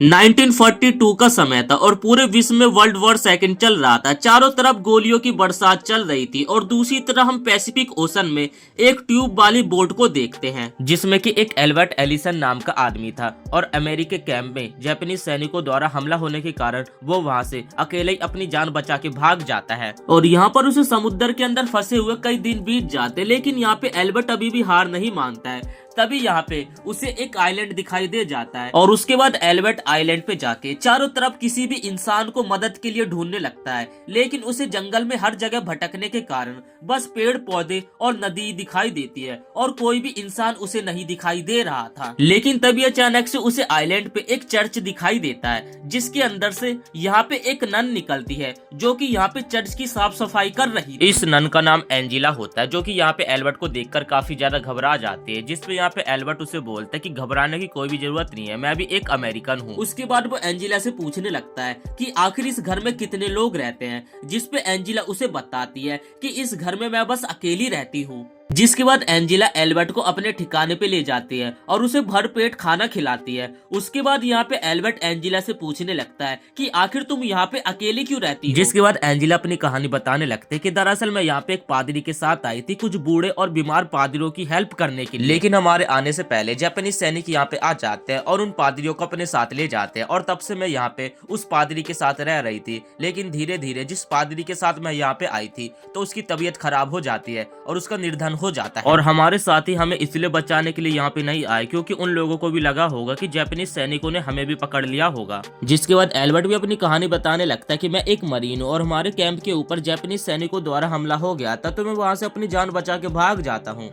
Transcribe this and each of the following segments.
1942 का समय था और पूरे विश्व में वर्ल्ड वॉर सेकंड चल रहा था। चारों तरफ गोलियों की बरसात चल रही थी और दूसरी तरफ हम पैसिफिक ओशन में एक ट्यूब वाली बोट को देखते हैं जिसमें कि एक एल्बर्ट एलिसन नाम का आदमी था और अमेरिकी कैंप में जापानीज सैनिकों द्वारा हमला होने के कारण वो वहां से अकेले ही अपनी जान बचा के भाग जाता है और यहाँ पर उसे समुद्र के अंदर फंसे हुए कई दिन बीत जाते, लेकिन यहाँ पे एल्बर्ट अभी भी हार नहीं मानता है। तभी यहाँ पे उसे एक आइलैंड दिखाई दे जाता है और उसके बाद एल्बर्ट आइलैंड पे जाके चारों तरफ किसी भी इंसान को मदद के लिए ढूंढने लगता है, लेकिन उसे जंगल में हर जगह भटकने के कारण बस पेड़ पौधे और नदी दिखाई देती है और कोई भी इंसान उसे नहीं दिखाई दे रहा था। लेकिन तभी अचानक से उसे आइलैंड पे एक चर्च दिखाई देता है जिसके अंदर से यहाँ पे एक नन निकलती है जो कि यहाँ पे चर्च की साफ सफाई कर रही है। इस नन का नाम एंजिला होता है जो कि यहाँ पे एल्बर्ट को देखकर काफी ज्यादा घबरा जाती है, जिसपे यहाँ पे एल्बर्ट उसे बोलता है कि घबराने की कोई भी जरूरत नहीं है, मैं भी एक अमेरिकन हूँ। उसके बाद वो एंजिला से पूछने लगता है कि आखिर इस घर में कितने लोग रहते हैं, जिसपे एंजिला उसे बताती है कि इस घर में मैं बस अकेली रहती हूँ। जिसके बाद एंजिला एल्बर्ट को अपने ठिकाने पे ले जाती है और उसे भर पेट खाना खिलाती है। उसके बाद यहाँ पे एल्बर्ट एंजिला से पूछने लगता है कि आखिर तुम यहाँ पे अकेली क्यों रहती हो। जिसके बाद एंजिला अपनी कहानी बताने लगते है कि दरअसल मैं यहाँ पे एक पादरी के साथ आई थी कुछ बूढ़े और बीमार पादरियों की हेल्प करने के लिए, लेकिन हमारे आने से पहले जापानीज सैनिक यहाँ पे आ जाते हैं और उन पादरियों को अपने साथ ले जाते हैं और तब से मैं यहाँ पे उस पादरी के साथ रह रही थी। लेकिन धीरे धीरे जिस पादरी के साथ मैं यहाँ पे आई थी तो उसकी तबीयत खराब हो जाती है और उसका निर्धन हो जाता है और हमारे साथी हमें इसलिए बचाने के लिए यहाँ पे नहीं आए क्योंकि उन लोगों को भी लगा होगा कि जापानीज सैनिकों ने हमें भी पकड़ लिया होगा। जिसके बाद एल्बर्ट भी अपनी कहानी बताने लगता है कि मैं एक मरीन हूँ और हमारे कैंप के ऊपर जापानीज सैनिकों द्वारा हमला हो गया था तो मैं वहां से अपनी जान बचा के भाग जाता हूँ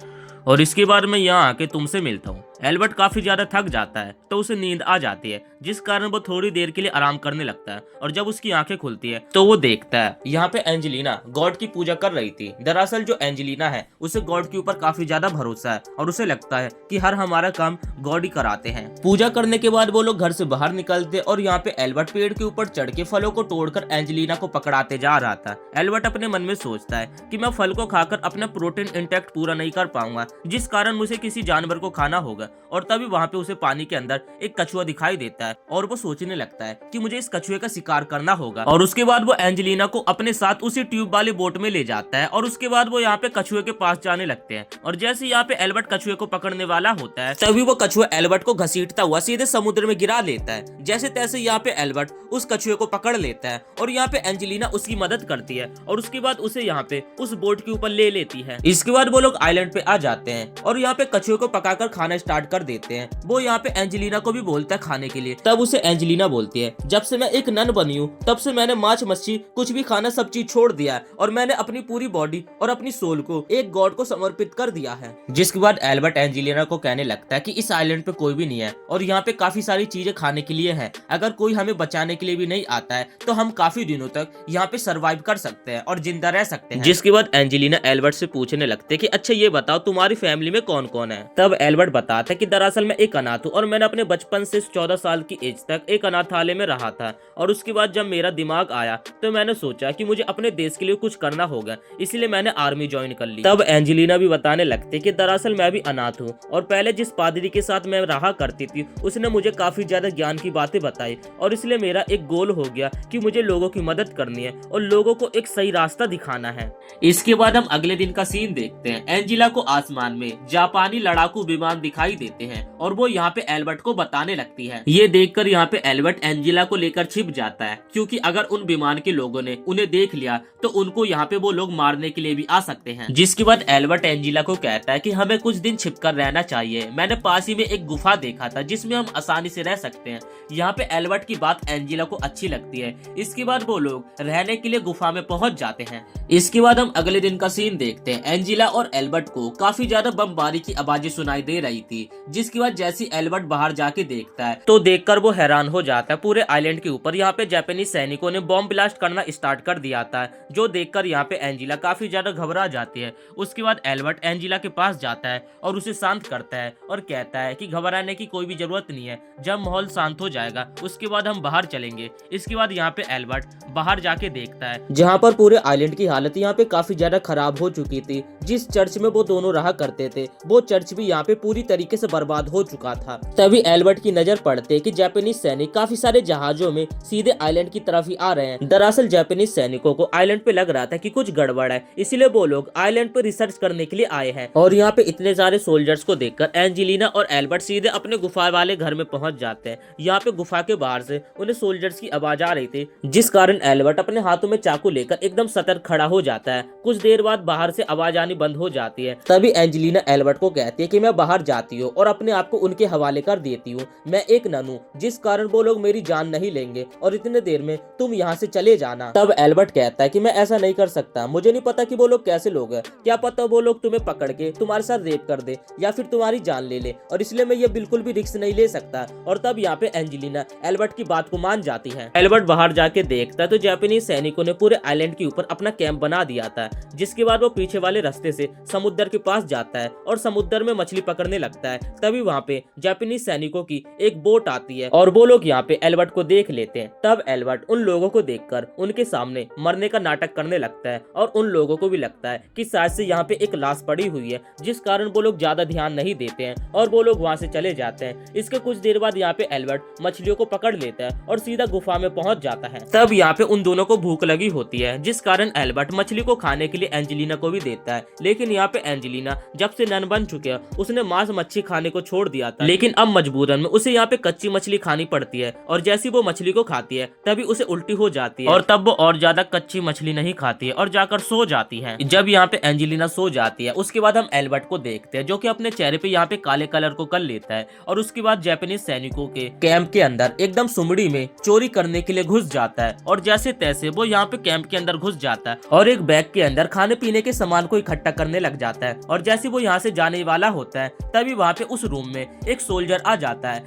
और इसके बाद मैं यहाँ आके तुमसे मिलता हूँ। एल्बर्ट काफी ज्यादा थक जाता है तो उसे नींद आ जाती है जिस कारण वो थोड़ी देर के लिए आराम करने लगता है और जब उसकी आंखें खुलती है तो वो देखता है यहाँ पे एंजेलिना गॉड की पूजा कर रही थी। दरअसल जो एंजेलिना है उसे गॉड के ऊपर काफी ज्यादा भरोसा है और उसे लगता है कि हर हमारा काम गॉड ही कराते हैं। पूजा करने के बाद वो लोग घर से बाहर निकलते और यहाँ पे एल्बर्ट पेड़ के ऊपर चढ़ के फलों को तोड़कर एंजेलिना को पकड़ाते जा रहा था। एल्बर्ट अपने मन में सोचता है कि मैं फल को खाकर अपना प्रोटीन इंटेक्ट पूरा नहीं कर पाऊंगा जिस कारण मुझे किसी जानवर को खाना होगा और तभी वहाँ पे उसे पानी के अंदर एक कछुआ दिखाई देता है और वो सोचने लगता है कि मुझे इस कछुए का शिकार करना होगा और उसके बाद वो एंजेलिना को अपने साथ उसी ट्यूब वाली बोट में ले जाता है और उसके बाद वो यहाँ पे कछुए के पास जाने लगते हैं और जैसे यहाँ पे एल्बर्ट कछुए को पकड़ने वाला होता है तभी वो कछुआ एल्बर्ट को घसीटता हुआ सीधे समुद्र में गिरा लेता है। जैसे तैसे यहाँ पे एल्बर्ट उस कछुए को पकड़ लेता है और यहाँ पे एंजेलिना उसकी मदद करती है और उसके बाद उसे यहाँ पे उस बोट के ऊपर ले लेती है। इसके बाद वो लोग आइलैंड पे आ जाते हैं और यहाँ पे कछुए को पकाकर खाना स्टार्ट कर देते हैं। वो यहाँ पे एंजेलिना को भी बोलता है खाने के लिए, तब उसे एंजेलिना बोलती है जब से मैं एक नन बनी हूँ तब से मैंने मांस मच्छी कुछ भी खाना सब चीज छोड़ दिया है और मैंने अपनी पूरी बॉडी और अपनी सोल को एक गॉड को समर्पित कर दिया है। जिसके बाद एल्बर्ट एंजेलिना को कहने लगता है कि इस आइलैंड पे कोई भी नहीं है और यहाँ पे काफी सारी चीजें खाने के लिए है, अगर कोई हमें बचाने के लिए भी नहीं आता है तो हम काफी दिनों तक यहाँ पे सर्वाइव कर सकते हैं और जिंदा रह सकते हैं। जिसके बाद एंजेलिना एल्बर्ट से पूछने लगते हैं कि अच्छा ये बताओ तुम्हारी फैमिली में कौन कौन है। तब एल्बर्ट बताता है कि दरअसल मैं एक अनाथ हूँ और मैंने अपने बचपन से 14 साल की एज तक एक अनाथालय में रहा था और उसके बाद जब मेरा दिमाग आया तो मैंने सोचा कि मुझे अपने देश के लिए कुछ करना होगा, इसलिए मैंने आर्मी ज्वाइन कर ली। तब एंजेलिना भी बताने लगते कि दरअसल मैं भी अनाथ हूँ और पहले जिस पादरी के साथ मैं रहा करती थी उसने मुझे काफी ज्यादा ज्ञान की बातें बताई और इसलिए मेरा एक गोल हो गया कि मुझे लोगों की मदद करनी है और लोगों को एक सही रास्ता दिखाना है। इसके बाद हम अगले दिन का सीन देखते हैं। एंजेला को आसमान में जापानी लड़ाकू विमान दिखाई देते हैं और वो यहाँ पे एल्बर्ट को बताने लगती है। ये देखकर यहाँ पे एल्बर्ट एंजेला को लेकर छिप जाता है क्योंकि अगर उन विमान के लोगों ने उन्हें देख लिया तो उनको यहाँ पे वो लोग मारने के लिए भी आ सकते हैं। जिसके बाद एल्बर्ट एंजेला को कहता है कि हमें कुछ दिन छिपकर रहना चाहिए, मैंने पास ही में एक गुफा देखा था जिसमें हम आसानी से रह सकते हैं। यहाँ पे एल्बर्ट की बात एंजेला को अच्छी लगती है। इसके बाद वो लोग रहने के लिए गुफा में पहुंच जाते हैं। इसके बाद हम अगले दिन का सीन देखते हैं। एंजेला और एल्बर्ट को काफी ज्यादा बमबारी की आवाजें सुनाई दे रही थी। जिसके बाद जैसे एल्बर्ट बाहर जाके देखता है तो देखकर वो हैरान हो जाता है। पूरे आइलैंड के ऊपर यहाँ पे जापानीज सैनिकों ने बॉम्ब ब्लास्ट करना स्टार्ट कर दिया था, जो देखकर यहाँ पे एंजेला काफी ज्यादा घबरा जाती है। उसके बाद एल्बर्ट एंजेला के पास जाता है और उसे शांत करता है और कहता है कि घबराने की कोई भी जरूरत नहीं है, जब माहौल शांत हो जाएगा उसके बाद हम बाहर चलेंगे। इसके बाद यहाँ पे एल्बर्ट बाहर जाके देखता है जहाँ पर पूरे आइलैंड की हालत यहाँ पे काफी ज्यादा खराब हो चुकी थी। जिस चर्च में वो दोनों रहा करते थे वो चर्च भी यहाँ पे पूरी तरीके तरीके से बर्बाद हो चुका था। तभी एल्बर्ट की नजर पड़ते कि जापानीज सैनिक काफी सारे जहाजों में सीधे आइलैंड की तरफ ही आ रहे हैं। दरअसल जापानीज सैनिकों को आइलैंड पे लग रहा था कि कुछ गड़बड़ है, इसीलिए वो लोग आइलैंड पे रिसर्च करने के लिए आए हैं। और यहाँ पे इतने सारे सोल्जर्स को देखकर एंजेलिना और एल्बर्ट सीधे अपने गुफा वाले घर में पहुंच जाते हैं। यहाँ पे गुफा के बाहर से उन्हें सोल्जर्स की आवाज आ रही थी, जिस कारण एल्बर्ट अपने हाथों में चाकू लेकर एकदम सतर्क खड़ा हो जाता है। कुछ देर बाद बाहर से आवाज आनी बंद हो जाती है। तभी एंजेलिना एल्बर्ट को कहती है कि मैं बाहर जाती हूँ और अपने आप को उनके हवाले कर देती हूँ। मैं एक नन हूँ, जिस कारण वो लोग मेरी जान नहीं लेंगे और इतने देर में तुम यहाँ से चले जाना। तब एल्बर्ट कहता है कि मैं ऐसा नहीं कर सकता, मुझे नहीं पता कि वो लोग कैसे लोग हैं, क्या पता वो लोग तुम्हें पकड़ के तुम्हारे साथ रेप कर दे या फिर तुम्हारी जान ले ले, और इसलिए मैं ये बिल्कुल भी रिस्क नहीं ले सकता। और तब यहाँ पे एंजेलिना एल्बर्ट की बात को मान जाती है। एल्बर्ट बाहर जाके देखता है तो जापानीज सैनिकों ने पूरे आइलैंड के ऊपर अपना कैंप बना दिया था, जिसके बाद वो पीछे वाले रास्ते से समुद्र के पास जाता है और समुद्र में मछली पकड़ने लगता है। तभी वहाँ पे जापानीज सैनिकों की एक बोट आती है और वो लोग यहाँ पे एल्बर्ट को देख लेते हैं। तब एल्बर्ट उन लोगों को देखकर उनके सामने मरने का नाटक करने लगता है और उन लोगों को भी लगता है कि शायद से यहाँ पे एक लाश पड़ी हुई है, जिस कारण वो लोग ज्यादा ध्यान नहीं देते हैं और वो लोग वहाँ से चले जाते हैं। इसके कुछ देर बाद यहाँ पे एल्बर्ट मछलियों को पकड़ लेता है और सीधा गुफा में पहुंच जाता है। तब यहाँ पे उन दोनों को भूख लगी होती है, जिस कारण एल्बर्ट मछली को खाने के लिए एंजेलिना को भी देता है। लेकिन यहाँ पे एंजेलिना जब से नन बन चुके हैं उसने मांस मच्छी खाने को छोड़ दिया था, लेकिन अब मजबूरन में उसे यहाँ पे कच्ची मछली खानी पड़ती है। और जैसी वो मछली को खाती है तभी उसे उल्टी हो जाती है और तब वो और ज्यादा कच्ची मछली नहीं खाती है और जाकर सो जाती है। जब यहाँ पे एंजेलिना सो जाती है उसके बाद हम एल्बर्ट को देखते हैं, जो कि अपने चेहरे पे यहाँ पे काले कलर को कर लेता है और उसके बाद जापानीज सैनिकों के कैंप के अंदर एकदम सुमड़ी में चोरी करने के लिए घुस जाता है। और जैसे तैसे वो यहाँ पे कैंप के अंदर घुस जाता है और एक बैग के अंदर खाने पीने के सामान को इकट्ठा करने लग जाता है। और जैसे वो यहाँ से जाने वाला होता है तभी वहाँ पे उस रूम में एक सोल्जर आ जाता है,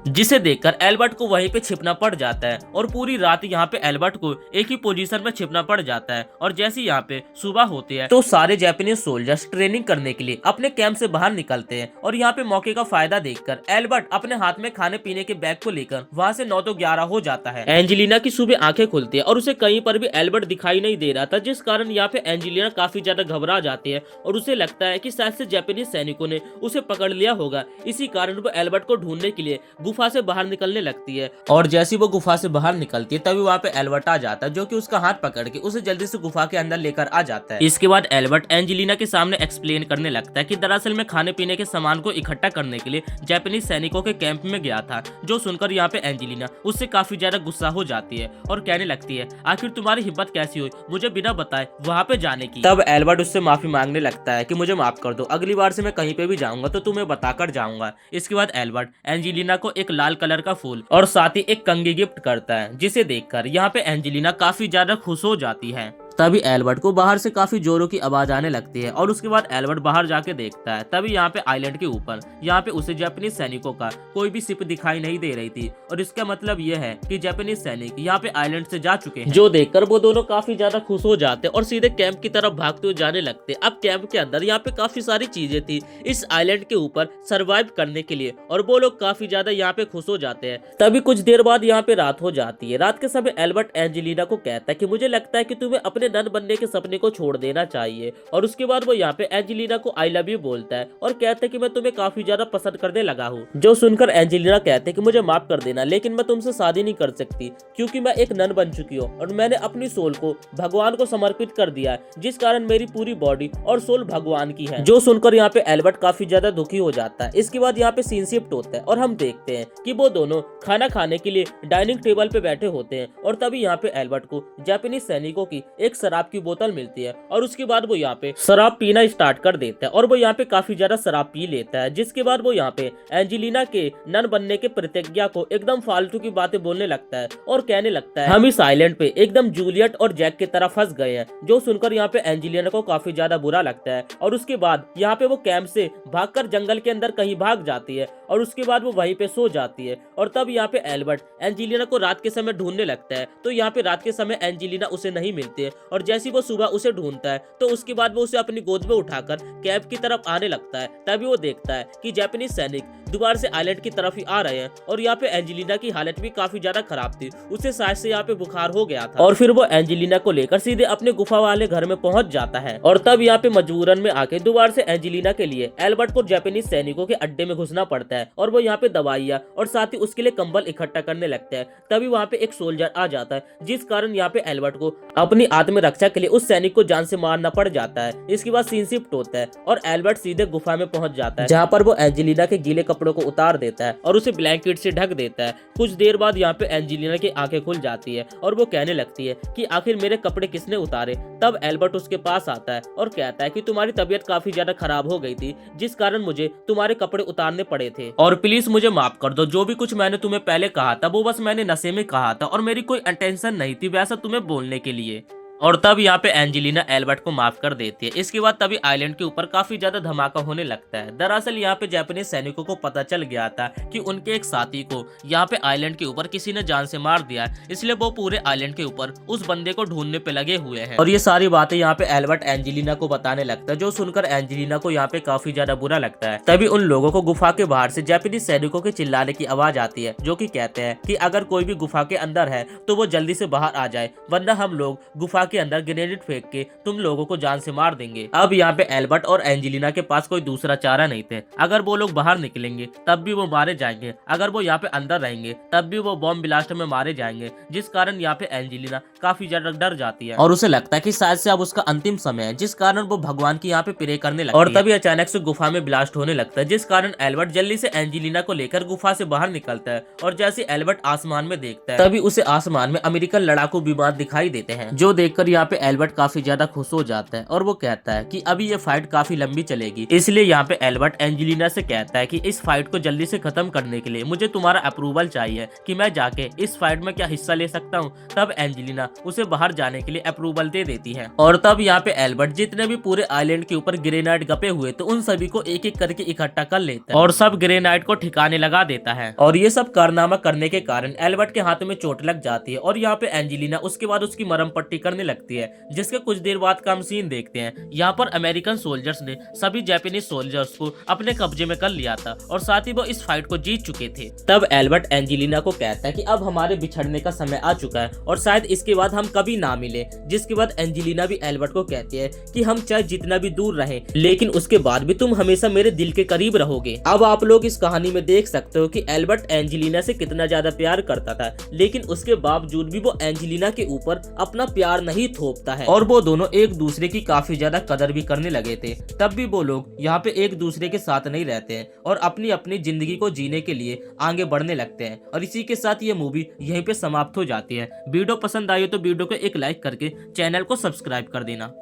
जिसे देखकर एल्बर्ट को वहीं पे छिपना पड़ जाता है और पूरी रात यहाँ पे एल्बर्ट को एक ही पोजीशन में छिपना पड़ जाता है। और जैसे यहाँ पे सुबह होती है तो सारे जापानीज सोल्जर्स ट्रेनिंग करने के लिए अपने कैंप से बाहर निकलते हैं और यहाँ पे मौके का फायदा देखकर एल्बर्ट अपने हाथ में खाने पीने के बैग को लेकर वहाँ से 9 तो 11 हो जाता है। एंजेलिना की सुबह आंखें खुलती है और उसे कहीं पर भी एल्बर्ट दिखाई नहीं दे रहा था, जिस कारण यहाँ पे एंजेलिना काफी ज्यादा घबरा जाती है और उसे लगता है कि शायद से जापानीज सैनिकों ने उसे पकड़ लिया होगा। इसी कारण वो एल्बर्ट को ढूंढने के लिए गुफा से बाहर निकलने लगती है। और जैसी वो गुफा से बाहर निकलती है तभी वहाँ पे एल्बर्ट आ जाता है, जो कि उसका हाथ पकड़ के उसे जल्दी से गुफा के अंदर लेकर आ जाता है। इसके बाद एल्बर्ट एंजेलिना के सामने एक्सप्लेन करने लगता है कि दरअसल मैं खाने पीने के सामान को इकट्ठा करने के लिए जापानीज सैनिकों के कैंप में गया था। जो सुनकर यहाँ पे एंजेलिना उससे काफी ज्यादा गुस्सा हो जाती है और कहने लगती है आखिर तुम्हारी हिम्मत कैसी हुई मुझे बिना बताए वहाँ पे जाने की। तब एल्बर्ट उससे माफी मांगने लगता है कि मुझे माफ कर दो, अगली बार से मैं कहीं पे भी जाऊंगा तो तुम्हें बताकर जाऊंगा। इसके बाद एल्बर्ट एंजेलिना को एक लाल कलर का फूल और साथ ही एक कंघी गिफ्ट करता है, जिसे देखकर यहाँ पे एंजेलिना काफी ज्यादा खुश हो जाती है। तभी एल्बर्ट को बाहर से काफी जोरों की आवाज आने लगती है और उसके बाद एल्बर्ट बाहर जाके देखता है तभी यहाँ पे आइलैंड के ऊपर यहाँ पे उसे जापानीज सैनिकों का कोई भी शिप दिखाई नहीं दे रही थी। और इसका मतलब यह है कि जापानीज सैनिक यहाँ पे आइलैंड से जा चुके हैं, जो देखकर वो दोनों काफी ज्यादा खुश हो जाते और सीधे कैंप की तरफ भागते हुए जाने लगते। अब कैंप के अंदर यहाँ पे काफी सारी चीजें थी इस आइलैंड के ऊपर सर्वाइव करने के लिए और वो लोग काफी ज्यादा यहाँ पे खुश हो जाते हैं। तभी कुछ देर बाद यहाँ पे रात हो जाती है। रात के समय एल्बर्ट एंजेलिना को कहता है कि मुझे लगता है कि तुम्हें अपने नन बनने के सपने को छोड़ देना चाहिए। और उसके बाद वो यहाँ पे एंजेलिना को आई लव यू बोलता है और कहता है कि मैं तुम्हें काफी ज्यादा पसंद करने लगा हूँ। जो सुनकर एंजेलिना कहते हैं कि मुझे माफ कर देना, लेकिन मैं तुमसे शादी नहीं कर सकती क्योंकि मैं एक नन बन चुकी हूँ और मैंने अपनी सोल को भगवान को समर्पित कर दिया है, जिस कारण मेरी पूरी बॉडी और सोल भगवान की है। जो सुनकर यहाँ पे एल्बर्ट काफी ज्यादा दुखी हो जाता है। इसके बाद यहाँ पे सीन शिफ्ट होता है और हम देखते हैं कि वो दोनों खाना खाने के लिए डाइनिंग टेबल पे बैठे होते हैं और तभी यहाँ पे एल्बर्ट को जापानीज सैनिकों की एक शराब की बोतल मिलती है और उसके बाद वो यहाँ पे शराब पीना स्टार्ट कर देता है और वो यहाँ पे काफी ज्यादा शराब पी लेता है। जिसके बाद वो यहाँ पे एंजेलिना के नन बनने के प्रतिज्ञा को एकदम फालतू की बातें बोलने लगता है और कहने लगता है हम इस आइलैंड पे एकदम जूलियट और जैक की तरह फंस गए हैं। जो सुनकर यहाँ पे एंजेलिना को काफी ज्यादा बुरा लगता है और उसके बाद यहाँ पे वो कैंप से भागकर जंगल के अंदर कहीं भाग जाती है और उसके बाद वो वहीं पे सो जाती है। और तब यहाँ पे एल्बर्ट एंजेलिना को रात के समय ढूंढने लगता है तो यहाँ पे रात के समय एंजेलिना उसे नहीं मिलती है और जैसी वो सुबह उसे ढूंढता है तो उसके बाद वो उसे अपनी गोद में उठाकर कैंप की तरफ आने लगता है। तभी वो देखता है कि जापानीज सैनिक दोबारा से आइलैंड की तरफ ही आ रहे हैं और यहाँ पे एंजेलिना की हालत भी काफी ज्यादा खराब थी। उसे शायद से यहाँ पे बुखार हो गया था और फिर वो एंजेलिना को लेकर सीधे अपने गुफा वाले घर में पहुंच जाता है। और तब यहाँ पे मजबूरन में आके दोबारा से एंजेलिना के लिए एल्बर्ट को जापानीज सैनिकों के अड्डे में घुसना पड़ता है और वो यहाँ पे दवाइयाँ और साथ ही उसके लिए कंबल इकट्ठा करने लगता है। तभी वहाँ पे एक सोल्जर आ जाता है, जिस कारण यहाँ पे एल्बर्ट को अपनी आत्मरक्षा के लिए उस सैनिक को जान से मारना पड़ जाता है। इसके बाद सीन शिफ्ट होता है और एल्बर्ट सीधे गुफा में पहुंच जाता है, जहाँ पर वो एंजेलिना के गीले कपड़ों को उतार देता है और उसे ब्लैंकेट से ढक देता है। कुछ देर बाद यहाँ पे एंजेलिना की आंखें खुल जाती है और वो कहने लगती है कि आखिर मेरे कपड़े किसने उतारे। तब एल्बर्ट उसके पास आता है और कहता है कि तुम्हारी तबीयत काफी ज्यादा खराब हो गई थी, जिस कारण मुझे तुम्हारे कपड़े उतारने पड़े थे और प्लीज मुझे माफ कर दो। जो भी कुछ मैंने तुम्हें पहले कहा था वो बस मैंने नशे में कहा था और मेरी कोई इंटेंशन नहीं थी वैसा तुम्हें बोलने के लिए। और तब यहाँ पे एंजेलिना एल्बर्ट को माफ कर देती है। इसके बाद तभी आइलैंड के ऊपर काफी ज्यादा धमाका होने लगता है। दरअसल यहाँ पे जापानीज सैनिकों को पता चल गया था कि उनके एक साथी को यहाँ पे आइलैंड के ऊपर किसी ने जान से मार दिया, इसलिए वो पूरे आइलैंड के ऊपर उस बंदे को ढूंढने पे लगे हुए हैं। और ये सारी बातें यहाँ पे एल्बर्ट एंजेलिना को बताने लगता है, जो सुनकर एंजेलिना को यहाँ पे काफी ज्यादा बुरा लगता है। तभी उन लोगों को गुफा के बाहर से जापानीज सैनिकों के चिल्लाने की आवाज आती है, जो की कहते हैं कि अगर कोई भी गुफा के अंदर है तो वो जल्दी से बाहर आ जाए, वरना हम लोग गुफा के अंदर ग्रेनेड फेंक के तुम लोगों को जान से मार देंगे। अब यहाँ पे एल्बर्ट और एंजेलिना के पास कोई दूसरा चारा नहीं थे। अगर वो लोग बाहर निकलेंगे तब भी वो मारे जाएंगे, अगर वो यहाँ पे अंदर रहेंगे तब भी वो बॉम्ब ब्लास्ट में मारे जाएंगे, जिस कारण यहाँ पे एंजेलिना काफी ज्यादा डर जाती है और उसे लगता है कि शायद से अब उसका अंतिम समय है, जिस कारण वो भगवान की यहाँ पे प्रे करने लगती है। और तभी अचानक से गुफा में ब्लास्ट होने लगता है, जिस कारण एल्बर्ट जल्दी से एंजेलिना को लेकर गुफा से बाहर निकलता है और जैसे एल्बर्ट आसमान में देखता है तभी उसे आसमान में अमेरिकन लड़ाकू विमान दिखाई देते हैं, जो देखकर यहाँ पे एल्बर्ट काफी ज्यादा खुश हो जाता है और वो कहता है कि अभी ये फाइट काफी लंबी चलेगी, इसलिए यहाँ पे एल्बर्ट एंजेलिना से कहता है कि इस फाइट को जल्दी से खत्म करने के लिए मुझे तुम्हारा अप्रूवल चाहिए कि मैं जाके इस फाइट में क्या हिस्सा ले सकता हूँ। तब एंजेलिना उसे बाहर जाने के लिए अप्रूवल दे देती है और तब यहाँ पे एल्बर्ट जितने भी पूरे आइलैंड के ऊपर ग्रेनाइड गपे हुए तो उन सभी को एक एक करके इकट्ठा कर लेता है और सब ग्रेनाइड को ठिकाने लगा देता है। और ये सब कारनामा करने के कारण एल्बर्ट के हाथ में चोट लग जाती है और यहाँ पे एंजेलिना उसके बाद उसकी मरहम पट्टी करने लगती है, जिसके कुछ देर बाद का हम सीन देखते हैं। यहाँ पर अमेरिकन सोल्जर्स ने सभी जापानीज सोल्जर्स को अपने कब्जे में कर लिया था और साथ ही वो इस फाइट को जीत चुके थे। तब एल्बर्ट एंजेलिना को कहता है कि अब हमारे बिछड़ने का समय आ चुका है और शायद इसके बाद हम कभी ना मिले, जिसके बाद एंजेलिना भी एल्बर्ट को कहती है कि हम चाहे जितना भी दूर रहे लेकिन उसके बाद भी तुम हमेशा मेरे दिल के करीब रहोगे। अब आप लोग इस कहानी में देख सकते हो कि एल्बर्ट एंजेलिना से कितना ज्यादा प्यार करता था, लेकिन उसके बावजूद भी वो एंजेलिना के ऊपर अपना प्यार नहीं थोपता है और वो दोनों एक दूसरे की काफी ज्यादा कदर भी करने लगे थे। तब भी वो लोग यहाँ पे एक दूसरे के साथ नहीं रहते हैं और अपनी अपनी जिंदगी को जीने के लिए आगे बढ़ने लगते हैं। और इसी के साथ ये मूवी यहीं पे समाप्त हो जाती है। वीडियो पसंद आई हो तो वीडियो को एक लाइक करके चैनल को सब्सक्राइब कर देना।